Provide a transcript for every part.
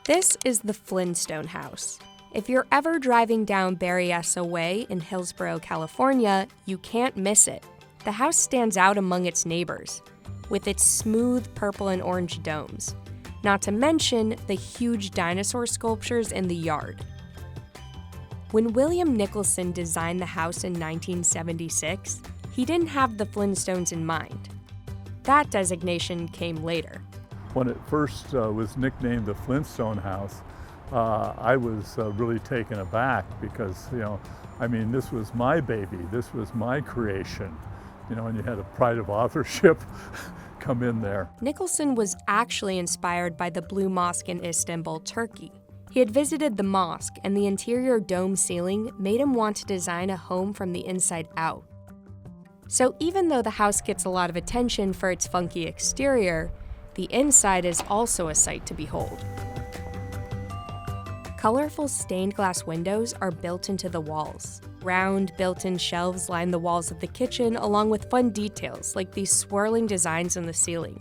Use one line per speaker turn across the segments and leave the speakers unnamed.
This is the Flintstone House. If you're ever driving down Berryessa Way in Hillsborough, California, you can't miss it. The house stands out among its neighbors, with its smooth purple and orange domes, not to mention the huge dinosaur sculptures in the yard. When William Nicholson designed the house in 1976, he didn't have the Flintstones in mind. That designation came later.
When it first was nicknamed the Flintstone House, I was really taken aback because, this was my baby, this was my creation, and you had a pride of authorship come in there.
Nicholson was actually inspired by the Blue Mosque in Istanbul, Turkey. He had visited the mosque, and the interior dome ceiling made him want to design a home from the inside out. So even though the house gets a lot of attention for its funky exterior, the inside is also a sight to behold. Colorful stained glass windows are built into the walls. Round, built-in shelves line the walls of the kitchen, along with fun details like these swirling designs in the ceiling.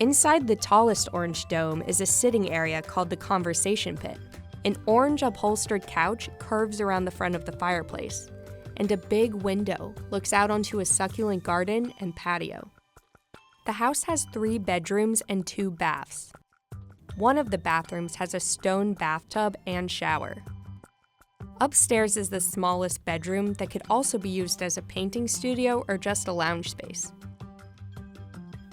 Inside the tallest orange dome is a sitting area called the conversation pit. An orange upholstered couch curves around the front of the fireplace, and a big window looks out onto a succulent garden and patio. The house has 3 bedrooms and 2 baths. One of the bathrooms has a stone bathtub and shower. Upstairs is the smallest bedroom that could also be used as a painting studio or just a lounge space.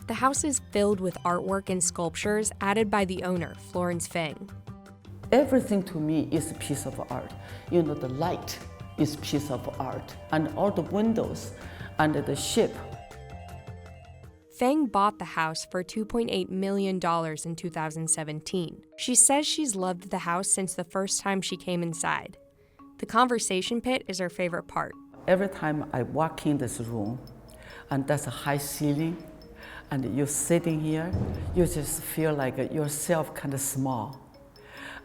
The house is filled with artwork and sculptures added by the owner, Florence Fang.
Everything to me is a piece of art. The light is a piece of art, and all the windows and the ship.
Fang bought the house for $2.8 million in 2017. She says she's loved the house since the first time she came inside. The conversation pit is her favorite part.
Every time I walk in this room, and that's a high ceiling, and you're sitting here, you just feel like yourself kind of small.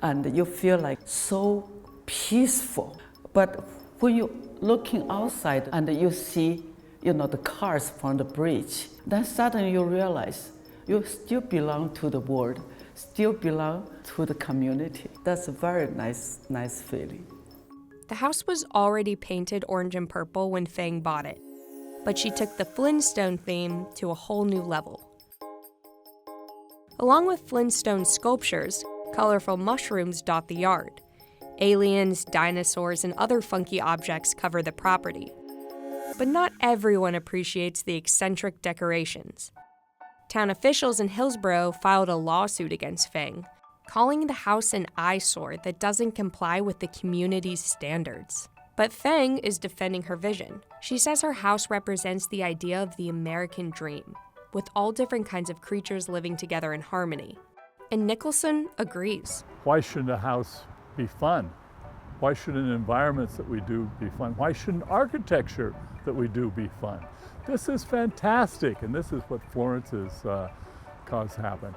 And you feel like so peaceful. But when you're looking outside and you see the cars from the bridge, then suddenly you realize you still belong to the world, still belong to the community. That's a very nice feeling.
The house was already painted orange and purple when Fang bought it, but she took the Flintstone theme to a whole new level. Along with Flintstone sculptures, colorful mushrooms dot the yard. Aliens, dinosaurs, and other funky objects cover the property. But not everyone appreciates the eccentric decorations. Town officials in Hillsborough filed a lawsuit against Fang, calling the house an eyesore that doesn't comply with the community's standards. But Fang is defending her vision. She says her house represents the idea of the American dream, with all different kinds of creatures living together in harmony. And Nicholson agrees.
Why shouldn't a house be fun? Why shouldn't environments that we do be fun? Why shouldn't architecture that we do be fun? This is fantastic, and this is what Florence has caused happen.